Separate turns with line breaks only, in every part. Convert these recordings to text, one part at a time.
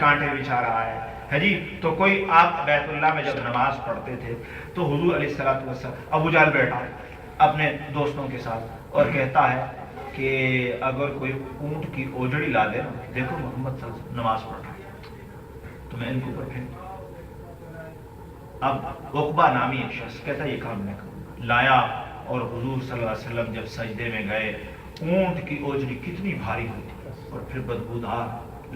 کانٹے بچھا رہا ہے جی. تو کوئی آپ بیت اللہ میں جب نماز پڑھتے تھے تو حضور علیہ الصلوۃ والسلام، ابو جہل بیٹھا اپنے دوستوں کے ساتھ اور کہتا ہے کہ اگر کوئی اونٹ کی اوجڑی لا دے نا، دیکھو محمد صلی اللہ علیہ وسلم نماز پڑھ رہا ہے تو میں ان کو اوپر پھینک. اب عقبہ نامی ایک شخص کہتا ہے یہ کام نہیں کروں، لایا اور حضور صلی اللہ علیہ وسلم جب سجدے میں گئے، اونٹ کی اوجڑی کتنی بھاری ہوتی اور پھر بدبودار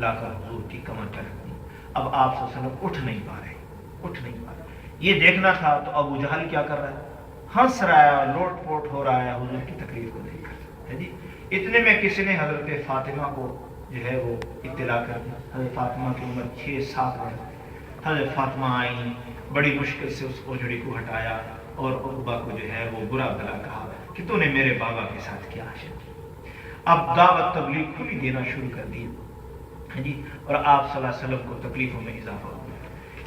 لا کر حضور کی کمر پہ رکھ دی. اب آپ صلی اللہ علیہ وسلم اٹھ نہیں پا رہے. یہ دیکھنا تھا تو ابو جہل کیا کر رہا ہے، ہنس رہا ہے اور لوٹ پوٹ ہو رہا ہے حضور کی تقریر کو دیکھ کر جی. اتنے میں کسی نے حضرت فاطمہ کو جو ہے وہ اطلاع کر دی. حضرت فاطمہ کی عمر 6-7 ہے. حضرت فاطمہ آئی، بڑی مشکل سے اس اوجڑی کو ہٹایا اور عقبہ کو جو ہے وہ برا بھلا کہا کہ تو نے میرے بابا کے ساتھ کیا حشر کی. اب دعوت تبلیغ کھلی دینا شروع کر دی جی، اور آپ صلی اللہ علیہ وسلم کو تکلیفوں میں اضافہ ہوا.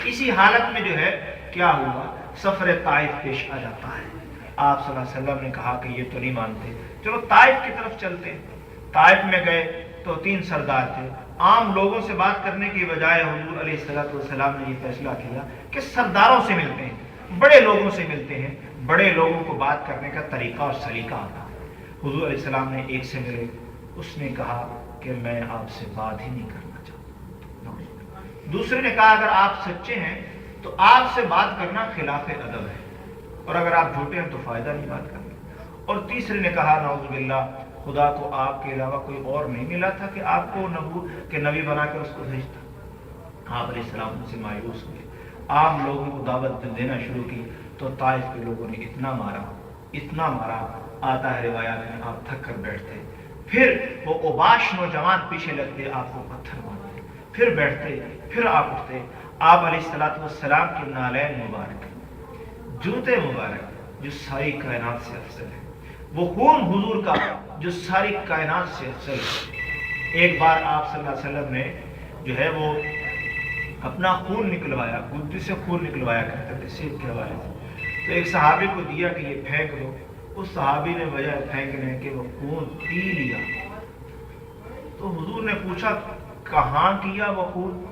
اسی حالت میں جو ہے کیا ہوا، سفر طائف پیش آ جاتا ہے. آپ صلی اللہ علیہ وسلم نے کہا کہ یہ تو نہیں مانتے، چلو طائف کی طرف چلتے. طائف میں گئے تو 3 سردار تھے. عام لوگوں سے بات کرنے کی بجائے حضور علیہ السلام نے یہ فیصلہ کیا کہ سرداروں سے ملتے ہیں، بڑے لوگوں سے ملتے ہیں. بڑے لوگوں کو بات کرنے کا طریقہ اور سلیقہ آتا ہے. حضور علیہ السلام نے ایک سے ملے، اس نے کہا کہ میں آپ سے بات ہی نہیں کرنا چاہتا. دوسرے نے کہا اگر آپ سچے ہیں تو آپ سے بات کرنا خلاف ادب ہے، اور اگر آپ جھوٹے ہیں تو فائدہ نہیں بات کرنا. اور تیسرے نے کہا نعوذ باللہ، خدا کو آپ کے علاوہ کوئی اور نہیں ملا تھا کہ آپ کو نبی بنا کر اس کو بھیجتا. آپ علیہ السلام سے مایوس ہوئے، عام لوگوں کو دعوت دینا شروع کی تو طائف کے لوگوں نے اتنا مارا آتا ہے روایات میں آپ تھک کر بیٹھتے، پھر وہ اوباش نوجوان پیچھے لگتے، آپ کو پتھر مارتے، پھر بیٹھتے، پھر آپ اٹھتے. آپ علیہ السلام کے نالین مبارک، جوتے مبارک جو ساری کائنات سے افضل ہے، وہ خون حضور کا جو ساری کائنات سے افضل ہے. ایک بار آپ صلی اللہ علیہ وسلم نے جو ہے وہ اپنا خون نکلوایا، گدی سے خون نکلوایا کرتے تھے سیب کے حوالے سے. تو ایک صحابی کو دیا کہ یہ پھینک دو. اس صحابی نے بجائے پھینکنے کے وہ خون پی لیا. تو حضور نے پوچھا کہاں کیا وہ خون؟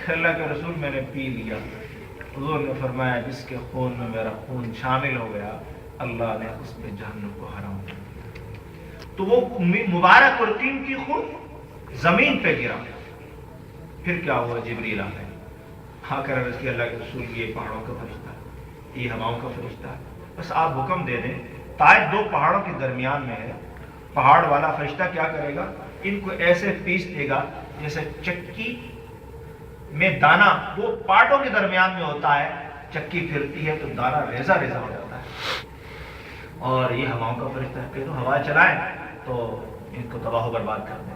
اللہ کے رسول میں نے پی لیا. حضور نے فرمایا جس کے خون میں میرا خون شامل ہو گیا اللہ نے اس پہ جہنم کو حرام کر دیا. تو وہ مبارک اور قیمتی خون زمین پہ گرا. پھر کیا ہوا، جبریل آ گئے، ہاں کر عرض کی اللہ کے رسول یہ پہاڑوں کا فرشتہ ہے، یہ ہواؤں کا فرشتہ ہے، بس آپ حکم دے دیں. طائف 2 پہاڑوں کے درمیان میں ہے. پہاڑ والا فرشتہ کیا کرے گا، ان کو ایسے پیس دے گا جیسے چکی میں دانا 2 پارٹوں کے درمیان میں ہوتا ہے، چکی پھرتی ہے تو دانا ریزہ ریزہ ہو جاتا ہے. اور یہ ہواؤں کا فرشتہ ہے کہ تو ہوا چلائیں تو ان کو تباہ و برباد کر دیں.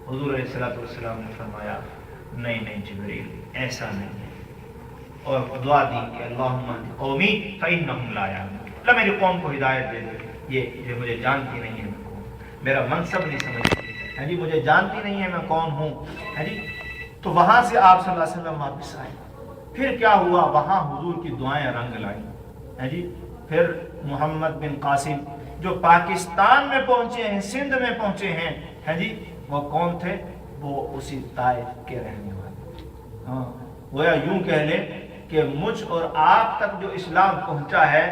حضور علیہ السلام نے فرمایا نہیں جبریل ایسا نہیں ہے، اور دعا دی کہ اللہم اہد قومی فإنہم لا یعلمون، اللہ میری قوم کو ہدایت دے دے، یہ مجھے جانتی نہیں ہے میں کون، میرا منصب نہیں سمجھتی ہے جی، مجھے جانتی نہیں ہے میں کون ہوں ہے جی. تو وہاں سے آپ صلی اللہ علیہ وسلم واپس آئے. پھر کیا ہوا، وہاں حضور کی دعائیں رنگ لائیں ہے جی. پھر محمد بن قاسم جو پاکستان میں پہنچے ہیں، سندھ میں پہنچے ہیں ہے جی، وہ کون تھے، وہ اسی طائف کے رہنے والے. ہاں گویا یوں کہہ لیں کہ مجھ اور آپ تک جو اسلام پہنچا ہے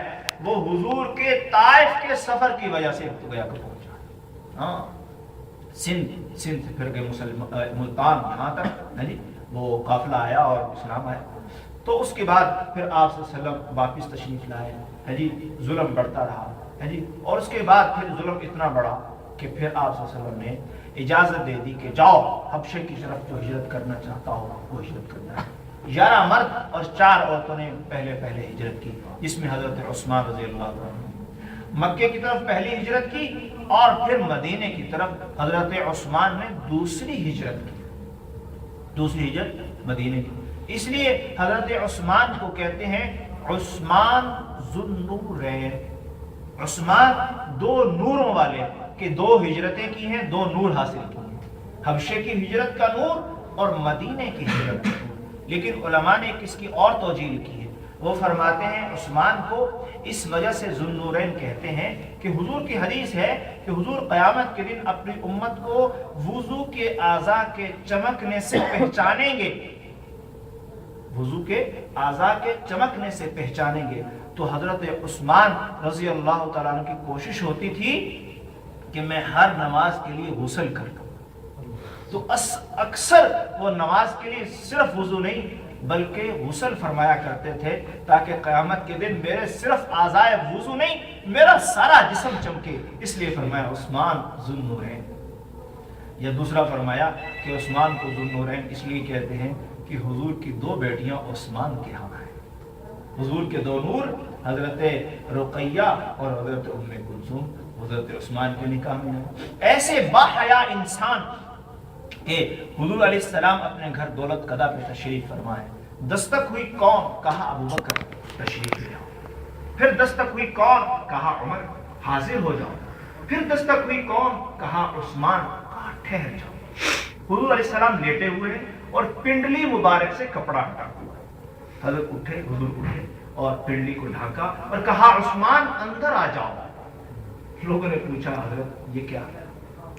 وہ حضور کے طائف کے سفر کی وجہ سے گویا کہ پہنچا. ہاں سندھ پھر گئے ملتان، یہاں تک ہے جی وہ قافلہ آیا اور اسلام آیا. تو اس کے بعد پھر آپ صلی اللہ علیہ وسلم واپس تشریف لائے ہے جی. ظلم بڑھتا رہا ہے جی، اور اس کے بعد پھر ظلم اتنا بڑا کہ پھر آپ صلی اللہ علیہ وسلم نے اجازت دے دی کہ جاؤ حبشے کی طرف جو ہجرت کرنا چاہتا ہو وہ ہجرت کرنا ہے. 11 مرد اور 4 عورتوں نے پہلے ہجرت کی، جس میں حضرت عثمان رضی اللہ عنہ مکے کی طرف پہلی ہجرت کی، اور پھر مدینے کی طرف حضرت عثمان نے دوسری ہجرت مدینے کی. اس لیے حضرت عثمان کو کہتے ہیں عثمان ذو النورین، عثمان 2 نوروں والے، کہ 2 ہجرتیں کی ہیں، 2 نور حاصل کی ہیں، حبشے کی ہجرت کا نور اور مدینے کی ہجرت کا نور. لیکن علماء نے اس کی اور توجیہ کی ہے. وہ فرماتے ہیں عثمان کو اس وجہ سے ذوالنورین کہتے ہیں کہ حضور کی حدیث ہے کہ حضور قیامت کے دن اپنی امت کو وضو کے اعضاء کے چمکنے سے پہچانیں گے، وضو کے اعضاء کے چمکنے سے پہچانیں گے۔ تو حضرت عثمان رضی اللہ تعالیٰ عنہ کی کوشش ہوتی تھی کہ میں ہر نماز کے لیے غسل کر لوں، تو اکثر وہ نماز کے لیے صرف وضو نہیں بلکہ غسل فرمایا کرتے تھے تاکہ قیامت کے دن میرے صرف اعضاء وضو نہیں میرا سارا جسم چمکے، اس لیے فرمایا عثمان ذوالنورین۔ یا دوسرا فرمایا کہ عثمان کو ذوالنورین اس لیے کہتے ہیں کہ حضور کی دو بیٹیاں عثمان کے ہاں ہیں، حضور کے دو نور حضرت رقیہ اور حضرت ام کلثوم حضرت عثمان کے نکاح میں ہیں۔ ایسے باحیا انسان کہ حضور علیہ السلام اپنے گھر دولت قدا پہ تشریف فرمائے، دستک ہوئی کون؟ کہا ابو بکر تشریف لے آؤ۔ پھر دستک ہوئی کون؟ کہا عمر حاضر ہو جاؤ۔ پھر دستک ہوئی کون؟ کہا عثمان، کہا ٹھہر جاؤ۔ حضور علیہ السلام لیٹے ہوئے ہیں اور پنڈلی مبارک سے کپڑا ہٹا ہوا، حضرت اٹھے، حضور اٹھے اور پنڈلی کو ڈھانکا اور کہا عثمان اندر آ جاؤ۔ لوگوں نے پوچھا حضرت یہ کیا ہے؟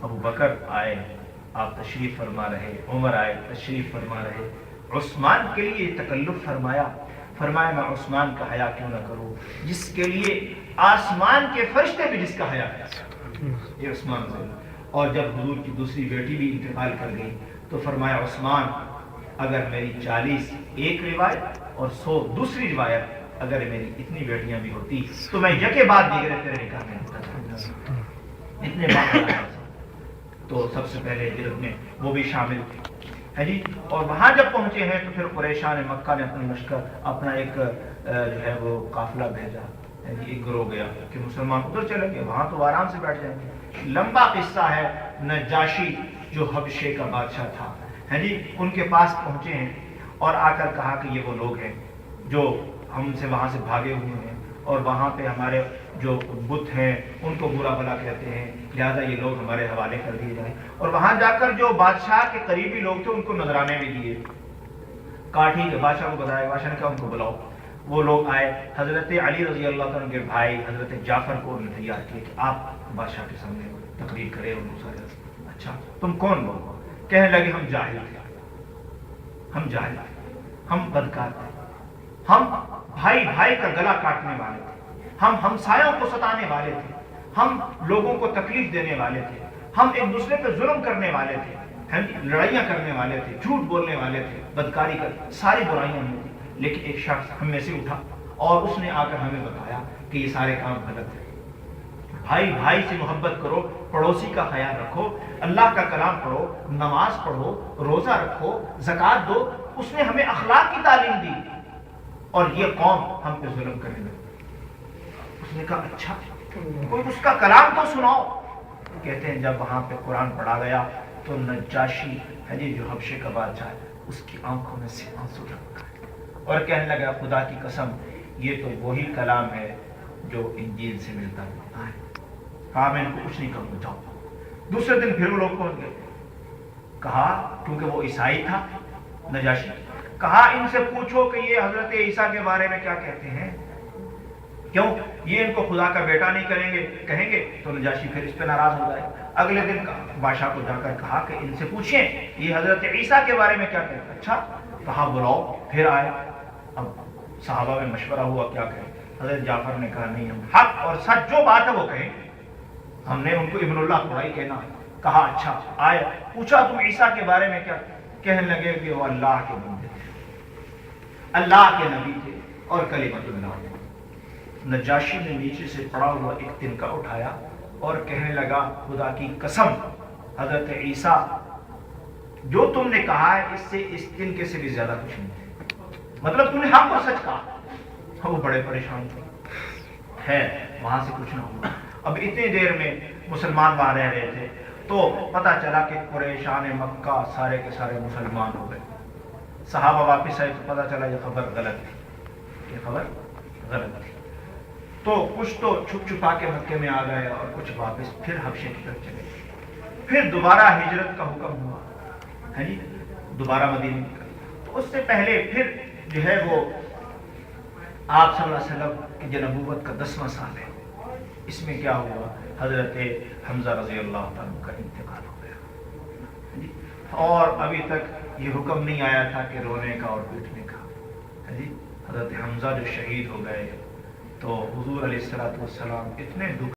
ابو بکر آئے، آپ تشریف فرما رہے، عمر آئے تشریف فرما رہے، عثمان کے لیے تکلف فرمایا میں عثمان کا حیا کیوں نہ کروں جس کے لیے آسمان کے فرشتے بھی جس کا حیا کرتے، یہ عثمان سے۔ اور جب حضور کی دوسری بیٹی بھی انتقال کر گئی تو فرمایا عثمان اگر میری 40 ایک روایت اور 100 دوسری روایت، اگر میری اتنی بیٹیاں بھی ہوتی تو میں یکے بعد دیگرے تیرے نکاح میں ہوتا تھا، اتنے بات۔ تو سب سے پہلے ہجرت میں وہ بھی شامل تھے، ہے جی۔ اور وہاں جب پہنچے ہیں تو پھر قریشان مکہ نے اپنی لشکر اپنا ایک جو ہے وہ قافلہ بھیجا، ایک گروہ گیا کہ مسلمان ادھر چلیں گے، وہاں تو آرام سے بیٹھ جائیں گے۔ لمبا قصہ ہے، نجاشی جو حبشے کا بادشاہ تھا، ہے جی، ان کے پاس پہنچے ہیں اور آ کر کہا کہ یہ وہ لوگ ہیں جو ہم سے وہاں سے بھاگے ہوئے ہیں اور وہاں پہ ہمارے جو بت ہیں ان کو برا بھلا کہتے ہیں، لہذا یہ لوگ ہمارے حوالے کر دیے جائیں۔ اور وہاں جا کر جو بادشاہ کے قریبی لوگ تھے ان کو نذرانے بھی دیے، کاٹھی کے بادشاہ کو بتایا، بادشاہ نے کہا ان کو بلاؤ۔ وہ لوگ آئے، حضرت علی رضی اللہ عنہ کے بھائی حضرت جعفر کو انہوں نے تیار کیا کہ آپ بادشاہ کے سامنے تقریر کریں۔ اور دوسرا اچھا تم کون لوگ ہو؟ کہنے لگے ہم جاہل تھے، ہم جاہل تھے، ہم بدکار تھے، ہم بھائی بھائی کا گلا کاٹنے والے تھے، ہم ہمسایوں کو ستانے والے تھے، ہم لوگوں کو تکلیف دینے والے تھے، ہم ایک دوسرے پہ ظلم کرنے والے تھے، ہم لڑائیاں کرنے والے تھے، جھوٹ بولنے والے تھے، بدکاری کر ساری برائیاں ہمیں تھیں۔ لیکن ایک شخص ہم میں سے اٹھا اور اس نے آ کر ہمیں بتایا کہ یہ سارے کام غلط ہیں، بھائی بھائی سے محبت کرو، پڑوسی کا خیال رکھو، اللہ کا کلام پڑھو، نماز پڑھو، روزہ رکھو، زکوٰۃ دو۔ اس نے ہمیں اخلاق کی تعلیم دی اور یہ قوم ہم پہ ظلم کرنے لگی۔ اس نے کہا اچھا کوئی اس کا کلام تو سناؤ۔ کہتے ہیں جب وہاں پہ قرآن پڑھا گیا تو نجاشی ہے جی جو حبشے کا بادشاہ ہے اس کی آنکھوں میں سے آنسو ٹپکا اور کہنے لگا خدا کی قسم یہ تو وہی کلام ہے جو انجیل سے ملتا ہے۔ کہا میں ان کو کچھ نہیں کروں، جاؤ۔ دوسرے دن پھر وہ لوگ پہنچ گئے، کہا کیونکہ وہ عیسائی تھا نجاشی، کہا ان سے پوچھو کہ یہ حضرت عیسیٰ کے بارے میں کیا کہتے ہیں، کیوں یہ ان کو خدا کا بیٹا نہیں کہیں گے تو نجاشی پھر اس پہ ناراض ہو جائے۔ اگلے دن بادشاہ کو جا کر کہا کہ ان سے پوچھیں یہ حضرت عیسیٰ کے بارے میں کیا کہتے ہیں۔ اچھا کہا بلاؤ، پھر آئے۔ اب صحابہ میں مشورہ ہوا کیا کہیں۔ حضرت جعفر نے کہا نہیں، ہم حق اور سچ جو بات ہے وہ کہیں، ہم نے ان کو ابن اللہ قرائی کہنا۔ کہا اچھا آئے، پوچھا تم عیسیٰ کے بارے میں کیا؟ کہنے لگے کہ وہ اللہ کے بندے تھے، اللہ کے نبی تھے اور کلمۃ اللہ تھے۔ نجاشی نے نیچے سے پڑا ہوا ایک تنکا اٹھایا اور کہنے لگا خدا کی قسم حضرت عیسیٰ جو تم نے کہا ہے اس تنکے سے بھی زیادہ کچھ نہیں ہے، مطلب تم نے حق اور سچ کہا۔ وہ بڑے پریشان تھے، وہاں سے کچھ نہ ہوا۔ اب اتنی دیر میں مسلمان وہاں رہ رہے تھے تو پتہ چلا کہ قریشان مکہ سارے کے سارے مسلمان ہو گئے۔ صحابہ واپس آئے تو پتہ چلا یہ خبر غلط تھی، یہ خبر غلط تھی۔ تو کچھ تو چھپ چھپا کے مکے میں آ گئے اور کچھ واپس پھر حبشے کی طرف چلے گئے۔ پھر دوبارہ ہجرت کا حکم ہوا ہے جی، دوبارہ مدینے کی۔ تو اس سے پہلے پھر جو ہے وہ آپ صلی اللہ علیہ وسلم کی جو نبوت کا 10واں سال ہے، اس میں کیا ہوا؟ حضرت حمزہ رضی اللہ تعالیٰ کا انتقال ہو گیا، اور ابھی تک یہ حکم نہیں آیا تھا کہ رونے کا اور پیٹنے کا۔ حضرت حمزہ جو شہید ہو گئے تو حضور علیہ السلام اتنے دکھ